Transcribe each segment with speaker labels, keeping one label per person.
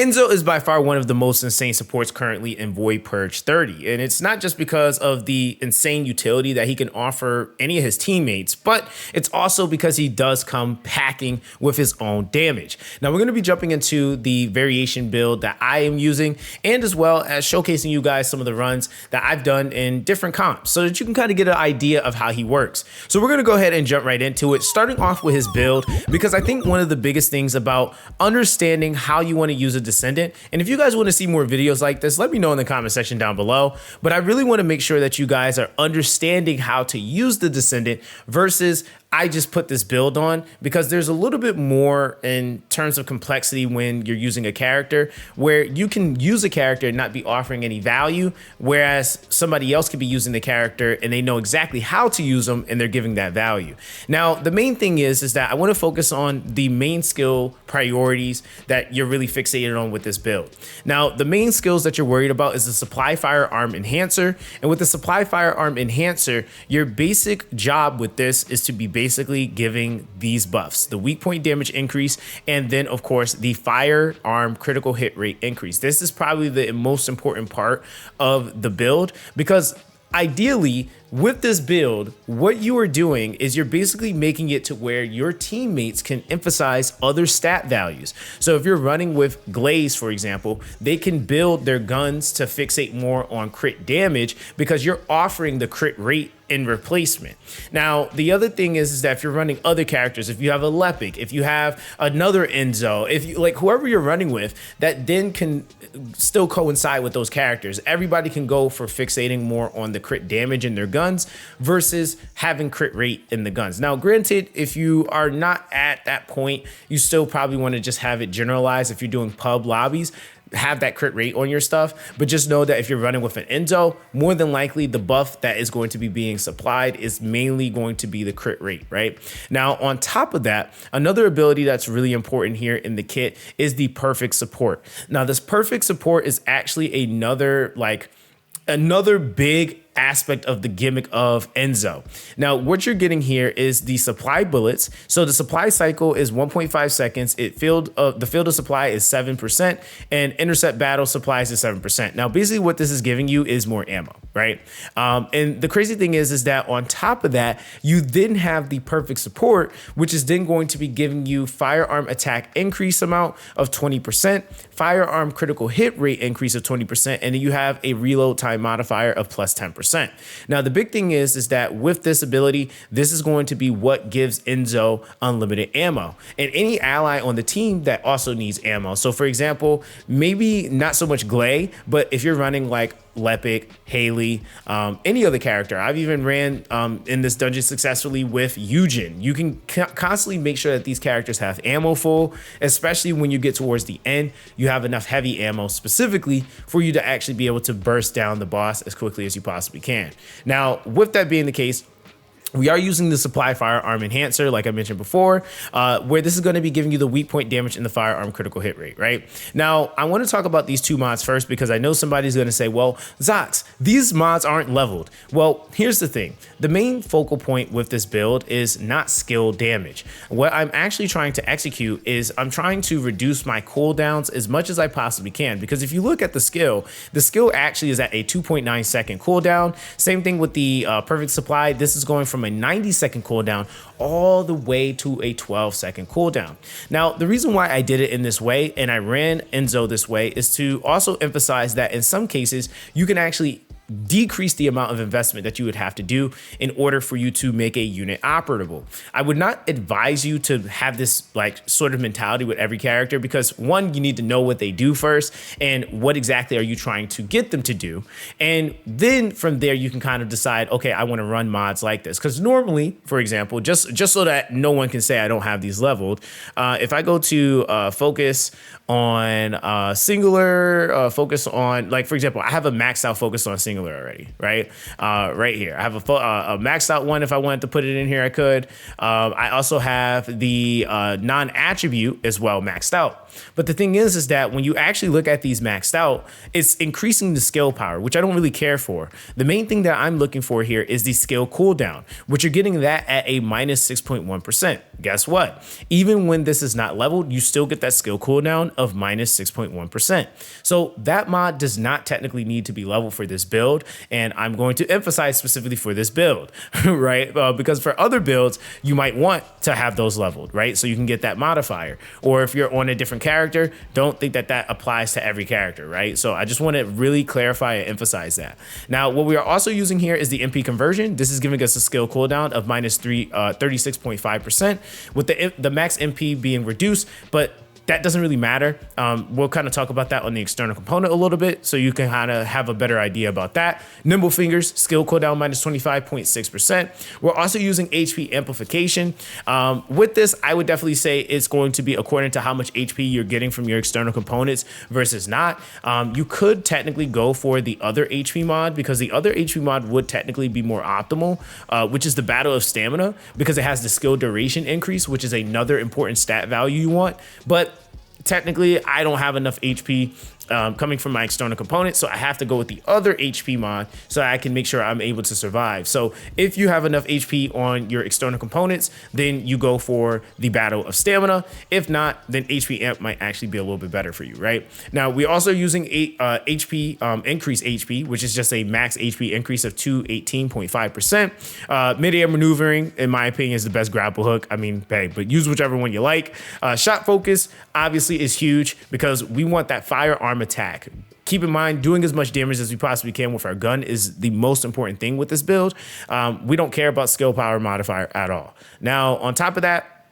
Speaker 1: Enzo is by far one of the most insane supports currently in Void Purge 30. And it's not just because of the insane utility that he can offer any of his teammates, but it's also because he does come packing with his own damage. Now we're going to be jumping into the variation build that I am using, and as well as showcasing you guys some of the runs that I've done in different comps so that you can kind of get an idea of how he works. So we're going to go ahead and jump right into it, starting off with his build, because I think one of the biggest things about understanding how you want to use a Descendant, and if you guys want to see more videos like this, let me know in the comment section down below, but I really want to make sure that you guys are understanding how to use the Descendant versus I just put this build on, because there's a little bit more in terms of complexity when you're using a character where you can use a character and not be offering any value, whereas somebody else could be using the character and they know exactly how to use them and they're giving that value. Now, the main thing is that I want to focus on the main skill priorities that you're really fixated on with this build. Now, the main skills that you're worried about is the Supply Firearm Enhancer. And with the Supply Firearm Enhancer, your basic job with this is to be basically giving these buffs: the weak point damage increase, and then of course the firearm critical hit rate increase. This is probably the most important part of the build, because ideally with this build, what you are doing is you're basically making it to where your teammates can emphasize other stat values. So if you're running with Glaze, for example, they can build their guns to fixate more on crit damage because you're offering the crit rate in replacement. Now, the other thing is that if you're running other characters, if you have a Lepic, if you have another Enzo, if you like whoever you're running with, that then can still coincide with those characters. Everybody can go for fixating more on the crit damage in their guns versus having crit rate in the guns. Now, granted, if you are not at that point, you still probably want to just have it generalized. If you're doing pub lobbies, have that crit rate on your stuff, but just know that if you're running with an Enzo, more than likely the buff that is going to be being supplied is mainly going to be the crit rate, right? Now, on top of that, another ability that's really important here in the kit is the perfect support. Now, this perfect support is actually another big aspect of the gimmick of Enzo. Now, what you're getting here is the supply bullets. So the supply cycle is 1.5 seconds. The field of supply is 7%, and intercept battle supplies is 7%. Now, basically what this is giving you is more ammo, right? And the crazy thing is that on top of that, you then have the perfect support, which is then going to be giving you firearm attack increase amount of 20%, firearm critical hit rate increase of 20%, and then you have a reload time modifier of plus 10%. Now, the big thing is that with this ability, this is going to be what gives Enzo unlimited ammo and any ally on the team that also needs ammo. So for example, maybe not so much Glay, but if you're running like Lepic, Haley, any other character. I've even ran in this dungeon successfully with Eugen. You can constantly make sure that these characters have ammo full, especially when you get towards the end, you have enough heavy ammo specifically for you to actually be able to burst down the boss as quickly as you possibly can. Now, with that being the case, we are using the Supply Firearm Enhancer, like I mentioned before, where this is going to be giving you the weak point damage and the firearm critical hit rate, right? Now, I want to talk about these two mods first, because I know somebody's going to say, well, Zox, these mods aren't leveled. Well, here's the thing. The main focal point with this build is not skill damage. What I'm actually trying to execute is I'm trying to reduce my cooldowns as much as I possibly can, because if you look at the skill actually is at a 2.9 second cooldown. Same thing with the Perfect Supply. This is going from a 90-second cooldown all the way to a 12-second cooldown. Now, the reason why I did it in this way and I ran Enzo this way is to also emphasize that in some cases, you can actually decrease the amount of investment that you would have to do in order for you to make a unit operable. I would not advise you to have this like sort of mentality with every character, because one, you need to know what they do first and what exactly are you trying to get them to do. And then from there, you can kind of decide, okay, I want to run mods like this. Because normally, for example, just so that no one can say I don't have these leveled, if I go to focus on singular, focus on, like, for example, I have a maxed out focus on singular already, right? Right here. I have a maxed out one. If I wanted to put it in here, I could. I also have the non-attribute as well maxed out. But the thing is that when you actually look at these maxed out, it's increasing the skill power, which I don't really care for. The main thing that I'm looking for here is the skill cooldown, which you're getting that at a minus 6.1%. guess what? Even when this is not leveled, you still get that skill cooldown of minus 6.1%. So that mod does not technically need to be leveled for this build. And I'm going to emphasize specifically for this build, right? Because for other builds, you might want to have those leveled, right? So you can get that modifier. Or if you're on a different character, don't think that that applies to every character, right? So I just want to really clarify and emphasize that. Now, what we are also using here is the MP conversion. This is giving us a skill cooldown of minus 36.5% with the max MP being reduced, but that doesn't really matter. We'll kind of talk about that on the external component a little bit, so you can kind of have a better idea about that. Nimble Fingers, skill cooldown minus 25.6%. We're also using HP amplification. With this, I would definitely say it's going to be according to how much HP you're getting from your external components versus not. You could technically go for the other HP mod, because the other HP mod would technically be more optimal, which is the Battle of Stamina, because it has the skill duration increase, which is another important stat value you want. But technically, I don't have enough HP coming from my external component, so I have to go with the other HP mod so I can make sure I'm able to survive. So if you have enough HP on your external components, then you go for the Battle of Stamina. If not, then HP Amp might actually be a little bit better for you, right? Now, we're also using HP increase HP, which is just a max HP increase of 218.5%. Mid-air maneuvering, in my opinion, is the best grapple hook. I mean, hey, but use whichever one you like. Shot focus, obviously, is huge because we want that firearm attack. Keep in mind, doing as much damage as we possibly can with our gun is the most important thing with this build. We don't care about skill power modifier at all. Now, on top of that,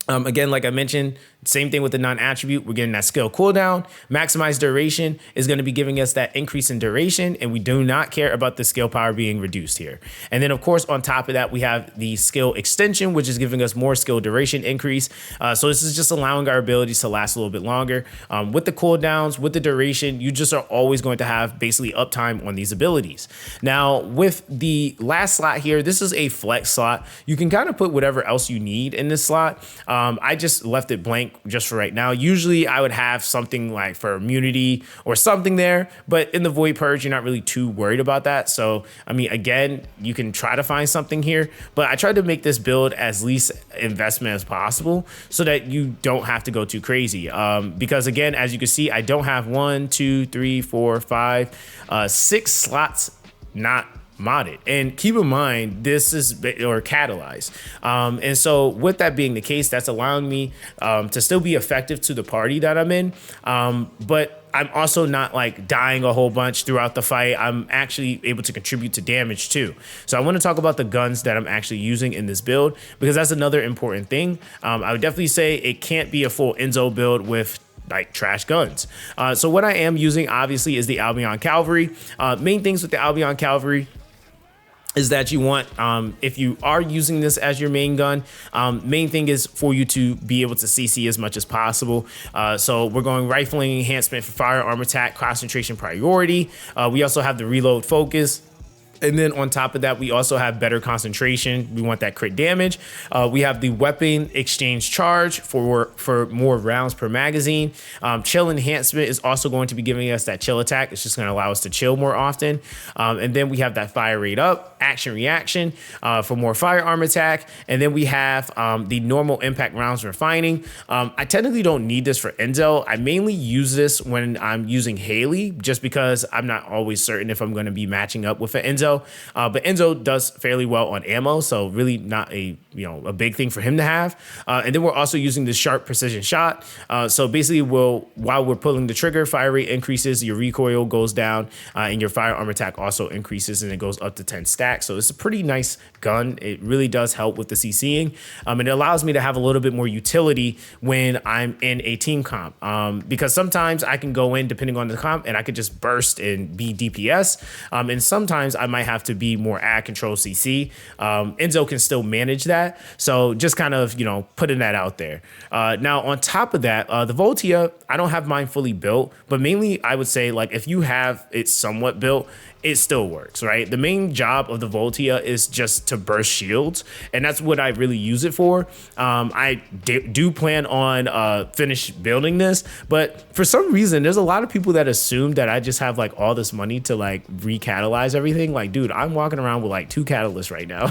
Speaker 1: again, like I mentioned, same thing with the non-attribute. We're getting that skill cooldown. Maximize duration is going to be giving us that increase in duration, and we do not care about the skill power being reduced here. And then, of course, on top of that, we have the skill extension, which is giving us more skill duration increase. So this is just allowing our abilities to last a little bit longer. With the cooldowns, with the duration, you just are always going to have basically uptime on these abilities. Now, with the last slot here, this is a flex slot. You can kind of put whatever else you need in this slot. I just left it blank just for right now. Usually I would have something like for immunity or something there, but in the Void Purge, you're not really too worried about that. So, I mean, again, you can try to find something here, but I tried to make this build as least investment as possible so that you don't have to go too crazy. Because again, as you can see, I don't have 6 slots not modded, and keep in mind this is or catalyzed, and so with that being the case, that's allowing me to still be effective to the party that I'm in, but I'm also not like dying a whole bunch throughout the fight. I'm actually able to contribute to damage too. So I want to talk about the guns that I'm actually using in this build, because that's another important thing. I would definitely say it can't be a full Enzo build with like trash guns. So what I am using obviously is the Albion Cavalry. Main things with the Albion Cavalry is that you want, if you are using this as your main gun, main thing is for you to be able to CC as much as possible. So we're going rifling enhancement for firearm attack, concentration priority. We also have the reload focus. And then on top of that, we also have better concentration. We want that crit damage. We have the weapon exchange charge for more rounds per magazine. Chill enhancement is also going to be giving us that chill attack. It's just going to allow us to chill more often. And then we have that fire rate up, action reaction for more firearm attack. And then we have the normal impact rounds refining. I technically don't need this for Enzo. I mainly use this when I'm using Haley, just because I'm not always certain if I'm going to be matching up with an Enzo. But Enzo does fairly well on ammo, so really not a big thing for him to have. And then we're also using this sharp precision shot. So basically, while we're pulling the trigger, fire rate increases, your recoil goes down, and your firearm attack also increases, and it goes up to 10 stacks. So it's a pretty nice gun. It really does help with the CCing. And it allows me to have a little bit more utility when I'm in a team comp, because sometimes I can go in depending on the comp and I could just burst and be DPS. And sometimes I might have to be more ad control CC. Enzo can still manage that. So just kind of, putting that out there. Now, on top of that, the Voltia, I don't have mine fully built, but mainly I would say, like, if you have it somewhat built, it still works, right? The main job of the Voltia is just to burst shields, and that's what I really use it for. I do plan on finish building this, but for some reason, there's a lot of people that assume that I just have like all this money to like recatalyze everything. Like, dude, I'm walking around with like 2 catalysts right now.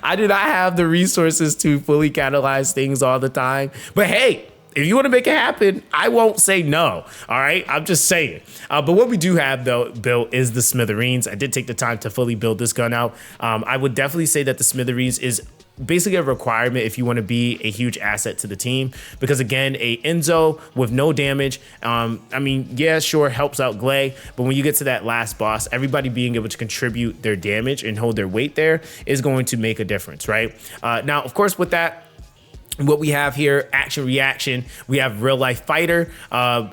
Speaker 1: I do not have the resources to fully catalyze things all the time, but hey, if you want to make it happen, I won't say no. All right. I'm just saying. But what we do have, though, built is the Smithereens. I did take the time to fully build this gun out. I would definitely say that the Smithereens is basically a requirement if you want to be a huge asset to the team, because again, a Enzo with no damage, I mean, yeah, sure, helps out Glay, but when you get to that last boss, everybody being able to contribute their damage and hold their weight there is going to make a difference, right? Now, of course, with that, what we have here, action reaction, we have real life fighter,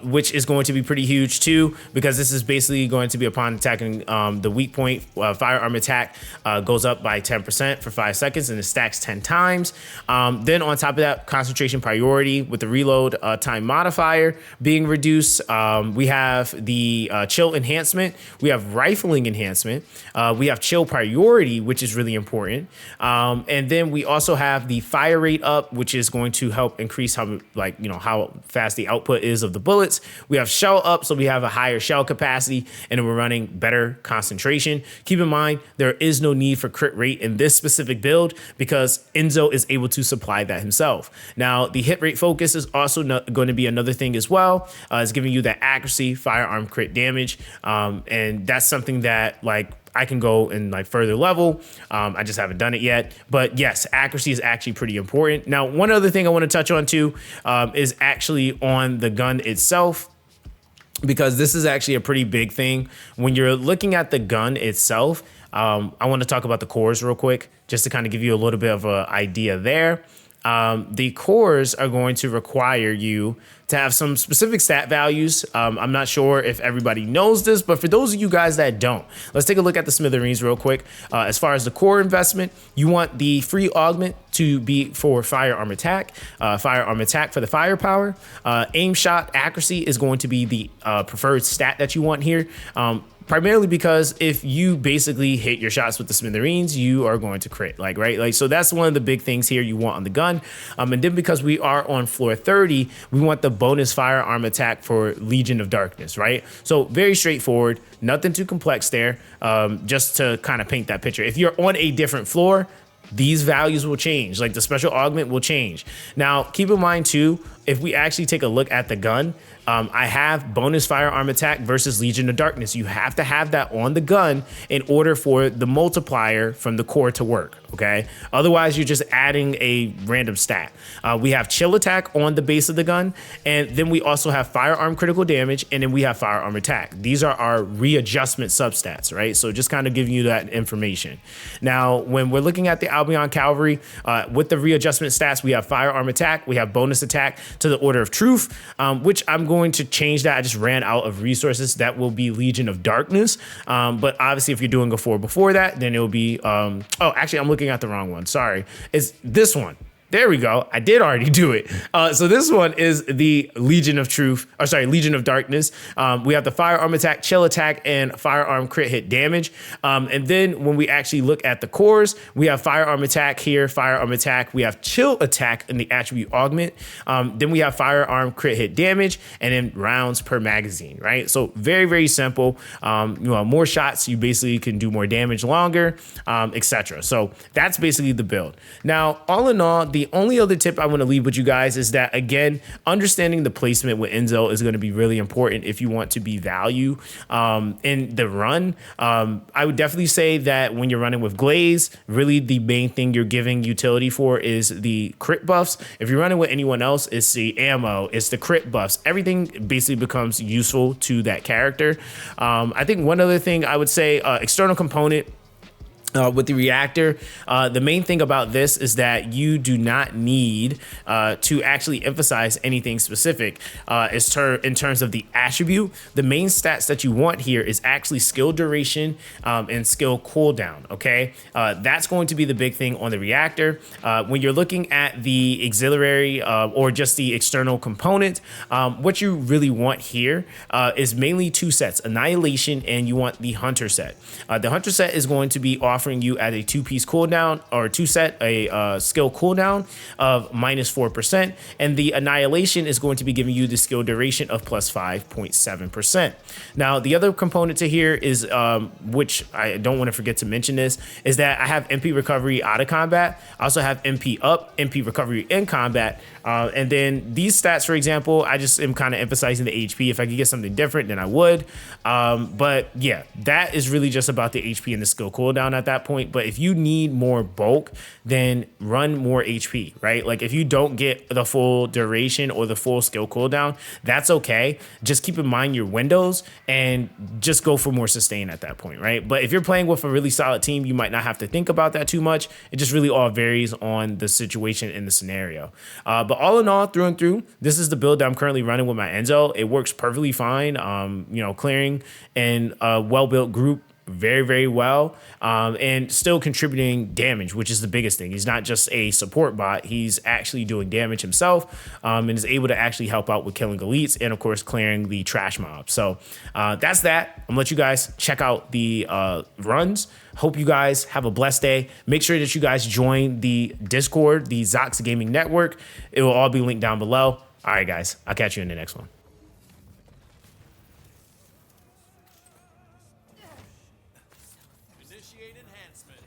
Speaker 1: which is going to be pretty huge too, because this is basically going to be upon attacking the weak point, firearm attack goes up by 10% for 5 seconds and it stacks 10 times. Then on top of that, concentration priority with the reload time modifier being reduced. We have the chill enhancement, we have rifling enhancement, we have chill priority, which is really important. And then we also have the fire rate up, which is going to help increase how, like, you know, how fast the output is of the bullets. We have shell up, so we have a higher shell capacity, and we're running better concentration. Keep in mind, there is no need for crit rate in this specific build because Enzo is able to supply that himself. Now, the hit rate focus is also going to be another thing as well. It's giving you that accuracy, firearm crit damage, and that's something that, like, I can go in like further level. I just haven't done it yet, but yes, accuracy is actually pretty important. Now, one other thing I want to touch on too is actually on the gun itself, because this is actually a pretty big thing. When you're looking at the gun itself, I want to talk about the cores real quick, just to kind of give you a little bit of an idea there. The cores are going to require you to have some specific stat values. I'm not sure if everybody knows this, but for those of you guys that don't, let's take a look at the Smithereens real quick. As far as the core investment, you want the free augment to be for firearm attack for the firepower. Aim shot accuracy is going to be the preferred stat that you want here. Primarily because if you basically hit your shots with the Smithereens, you are going to crit, right? So that's one of the big things here you want on the gun. And then because we are on floor 30, we want the bonus firearm attack for Legion of Darkness, right? So very straightforward, nothing too complex there, just to kind of paint that picture. If you're on a different floor, these values will change, like the special augment will change. Now, keep in mind too, if we actually take a look at the gun, I have bonus firearm attack versus Legion of Darkness. You have to have that on the gun in order for the multiplier from the core to work, okay? Otherwise, you're just adding a random stat. We have chill attack on the base of the gun, and then we also have firearm critical damage, and then we have firearm attack. These are our readjustment substats, right? So just kind of giving you that information. Now, when we're looking at the Albion Cavalry, with the readjustment stats, we have firearm attack, we have bonus attack to the Order of Truth, which I'm going to change that. I just ran out of resources. That will be Legion of Darkness. But obviously, if you're doing a 4 before that, then it will be, oh, actually, I'm looking at the wrong one. Sorry. It's this one. There we go. I did already do it. So this one is the Legion of Darkness. We have the firearm attack, chill attack, and firearm crit hit damage. And then when we actually look at the cores, we have firearm attack here, firearm attack. We have chill attack in the attribute augment. Then we have firearm crit hit damage, and then rounds per magazine, right? So very, very simple. More shots, you basically can do more damage longer, etc. So that's basically the build. Now, all in all, the only other tip I want to leave with you guys is that, again, understanding the placement with Enzo is going to be really important if you want to be value in the run. I would definitely say that when you're running with Glaze, really the main thing you're giving utility for is the crit buffs. If you're running with anyone else, it's the ammo, it's the crit buffs. Everything basically becomes useful to that character. I think one other thing I would say, external component, With the reactor, the main thing about this is that you do not need to actually emphasize anything specific in terms of the attribute. The main stats that you want here is actually skill duration and skill cooldown. Okay, that's going to be the big thing on the reactor. When you're looking at the auxiliary or just the external component, what you really want here is mainly two sets: Annihilation, and you want the Hunter set. The Hunter set is going to be offering you at a 2-piece cooldown or a skill cooldown of -4%, and the Annihilation is going to be giving you the skill duration of plus 5.7%. Now, the other component to here is, which I don't want to forget to mention this, is that I have MP recovery out of combat. I also have MP up, MP recovery in combat, and then these stats, for example, I just am kind of emphasizing the HP. If I could get something different, then I would. But yeah, that is really just about the HP and the skill cooldown at that point. But if you need more bulk, then run more HP, right? Like if you don't get the full duration or the full skill cooldown, that's okay. Just keep in mind your windows and just go for more sustain at that point, right? But if you're playing with a really solid team, you might not have to think about that too much. It just really all varies on the situation and the scenario. But all in all, through and through, this is the build that I'm currently running with my Enzo. It works perfectly fine. Clearing in a well-built group very, very well, and still contributing damage, which is the biggest thing. He's not just a support bot. He's actually doing damage himself, and is able to actually help out with killing elites and, of course, clearing the trash mobs. So that's that. I'm gonna let you guys check out the runs. Hope you guys have a blessed day. Make sure that you guys join the Discord, the Zox Gaming Network. It will all be linked down below. All right, guys. I'll catch you in the next one.
Speaker 2: Initiate enhancement.